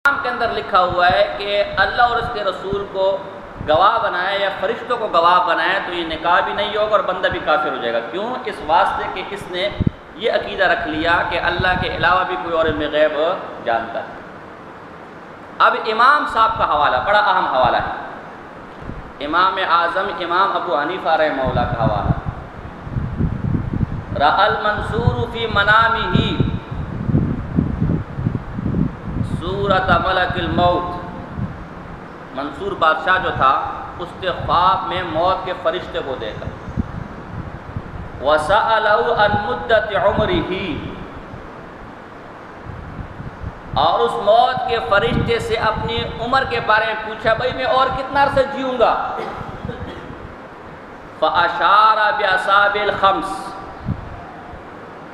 کے اندر لکھا ہوا ہے کہ اللہ اور اس کے رسول کو گواہ بنائے یا فرشتوں کو گواہ بنائے تو یہ نکاح بھی نہیں ہوگا اور بندہ بھی کافر ہو جائے گا۔ کیوں؟ اس واسطے کہ اس نے یہ عقیدہ رکھ لیا کہ اللہ کے علاوہ بھی کوئی اور علم غیب جانتا ہے۔ اب امام صاحب کا حوالہ بڑا اہم حوالہ ہے، امام اعظم امام ابو حنیفہ رحمہ اللہ کا حوالہ۔ رأى المنصور فی منامہ سورۃ ملک الموت، منصور بادشاہ جو تھا اس کے خواب میں موت کے فرشتے کو دیکھا۔ وَسَأَلَهُ عَنْ مُدَّةِ عُمْرِهِ، اور اس موت کے فرشتے سے اپنی عمر کے بارے میں پوچھا، بھائی میں اور کتنا عرصہ جیوں گا؟ فَأَشَارَ بِأَصَابِعِ الْخَمْسِ،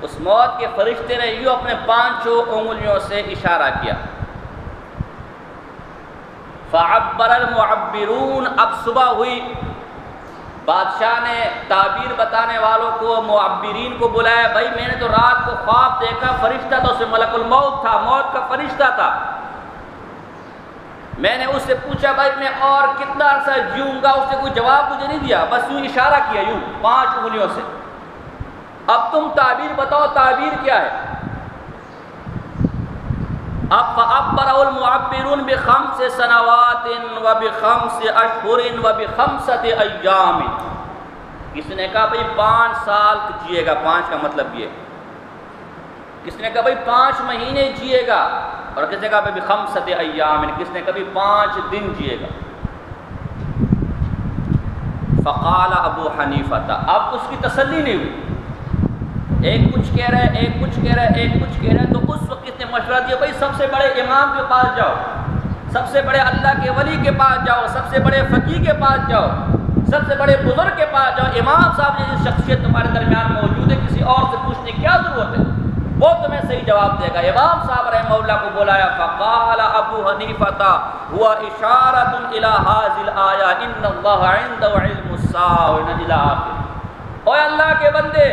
اس موت کے فرشتے نے یوں اپنے 5 انگلیوں سے اشارہ کیا۔ فَعَبَّرَ الْمُعَبِّرُونَ، اب صبح ہوئی، بادشاہ نے تعبیر بتانے والوں کو معبرین کو بلایا، بھائی میں نے تو رات کو خواب دیکھا، فرشتہ تو اسے ملک الموت تھا، موت کا فرشتہ تھا، میں نے اس سے پوچھا بھائی میں اور کتنا عرصہ جیوں گا، اس نے کوئی جواب مجھے نہیں دیا، بس یوں اشارہ کیا یوں 5 انگلیوں سے۔ اب تم تعبیر بتاؤ، تعبیر کیا ہے؟ اب فَعَبَّرَهُ الْمُعَبِّرُونَ بِخَمْسِ سَنَوَاتٍ وَبِخَمْسِ أَشْهُرٍ وَبِخَمْسَةِ أَيَّامٍ، کس نے کہا بھئی 5 سال جیے گا، 5 کا مطلب یہ، کس نے کہا بھئی 5 مہینے جیے گا، اور کس نے کہا بھئی بِخَمْسَةِ أَيَّامٍ، کس نے کہا بھئی 5 دن جیے گا۔ فَقَالَ ابو حنیفہ، اب اس کی تسلی نہیں ہوئی، ایک کچھ کہہ رہا ہے، ایک کچھ کہہ رہا ہے، ایک کچھ کہہ رہا ہے، تو اس وقت کس نے مشورہ دیا، بھائی سب سے بڑے امام کے پاس جاؤ، سب سے بڑے اللہ کے ولی کے پاس جاؤ، سب سے بڑے فقیہ کے پاس جاؤ، سب سے بڑے بزرگ کے پاس جاؤ، امام صاحب جیسی شخصیت تمہارے درمیان موجود ہے، کسی اور سے پوچھنے کی کیا ضرورت ہے، وہ تمہیں صحیح جواب دے گا۔ امام صاحب رحمہ اللہ کو بلایا، فقال ابو حنیفہ هو اشارۃ الی هذه الآیہ ان اللہ عنده علم الساعۃ الی آخر، اے اللہ کے بندے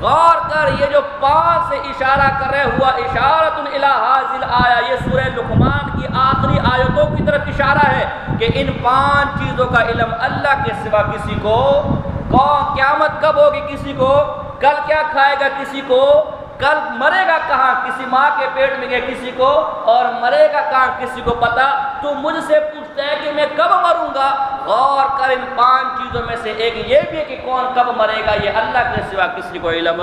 غور کر، یہ جو 5 سے اشارہ کر رہے ہوا اشارۃ الی هذه الآیہ، یہ سورہ لقمان کی آخری آیتوں کی طرف اشارہ ہے کہ ان 5 چیزوں کا علم اللہ کے سوا کسی کو، قیامت کب ہوگی کسی کو، کل کیا کھائے گا کسی کو، کل مرے گا کہاں، کسی ماں کے پیٹ میں گیا کسی کو، اور مرے گا کہاں کسی کو پتا، تو مجھ سے پوچھتا ہے کہ میں کب مروں گا؟ غور کر، ان 5 چیزوں میں سے ایک یہ بھی ہے کہ کون کب مرے گا، یہ اللہ کے سوا کسی کو علم۔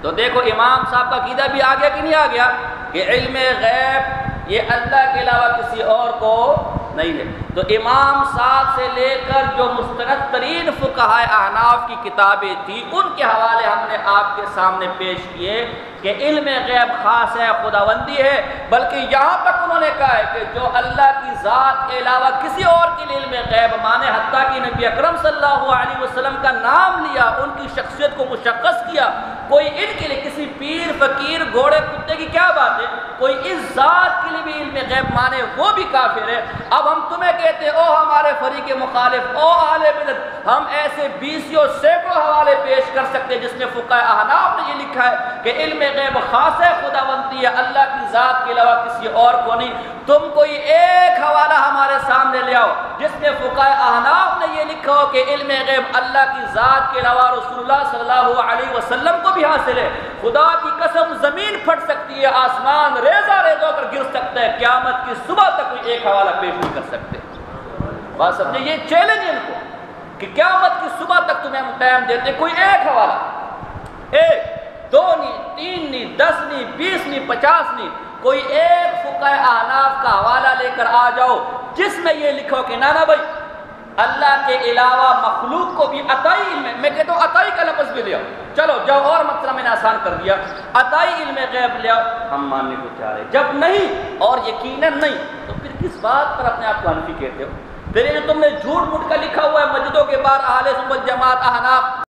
تو دیکھو امام صاحب کا عقیدہ بھی آ گیا کہ نہیں آ گیا کہ علم غیب یہ اللہ کے علاوہ کسی اور کو نہیں ہے۔ تو امام صاحب سے لے کر جو مستند ترین فقہاء احناف کی کتابیں تھیں ان کے حوالے ہم نے آپ کے سامنے پیش کیے کہ علم غیب خاص ہے، خداوندی ہے، بلکہ یہاں تک انہوں نے کہا ہے کہ جو اللہ کی ذات کے علاوہ کسی اور کے لیے علم غیب مانے، حتیٰ کہ نبی اکرم صلی اللہ علیہ وسلم کا نام لیا، ان کی شخصیت کو مشخص کیا، کوئی ان کے لیے کسی پیر فقیر گھوڑے کتے کی کیا بات ہے، کوئی اس ذات کے لیے بھی علم غیب مانے وہ بھی کافر ہے۔ اب ہم تمہیں کہتے ہیں او ہمارے فریق مخالف، او اہل بدعت، ہم ایسے 20 اور سینکڑوں حوالے پیش کر سکتے ہیں جس میں فقہاء احناف نے یہ لکھا ہے کہ علم غیب خاص ہے، خداوندی ہے، اللہ کی ذات کے علاوہ کسی اور کو نہیں۔ تم کوئی ایک حوالہ ہمارے سامنے لے آؤ جس میں فقہاء احناف نے یہ لکھا ہو کہ علم غیب اللہ کی ذات کے علاوہ رسول اللہ صلی اللہ علیہ وسلم کو بھی حاصل ہے۔ خدا کی قسم زمین پھٹ سکتی ہے، آسمان ریزہ ریزہ کر گر سکتا ہے، قیامت کی صبح تک کوئی ایک حوالہ پیش نہیں کر سکتے۔ بات سمجھے، یہ چیلنج ہے ان کو کہ قیامت کی صبح تک تمہیں ہم ٹائم دیتے، کوئی ایک حوالہ، 1 2 نہیں، 3 نہیں، 10 نہیں، 20 نہیں، 50 نہیں، کوئی ایک فقہاء احناف کا حوالہ لے کر آ جاؤ جس میں یہ لکھو کہ نانا بھائی اللہ کے علاوہ مخلوق کو بھی عطائی علم ہے، میں کہتا ہوں عطائی کا لفظ بھی لے آؤ، چلو جب اور مسئلہ میں نے آسان کر دیا، عطائی علم غیب لے آؤ، ہم ماننے کو چاہ رہے، جب نہیں اور یقیناً نہیں تو پھر کس بات پر اپنے آپ کو حنفی کہتے ہو؟ پھر یہ جو تم نے جھوٹ موٹ کا لکھا ہوا ہے مسجدوں کے باہر اہل سنت والجماعت احناف،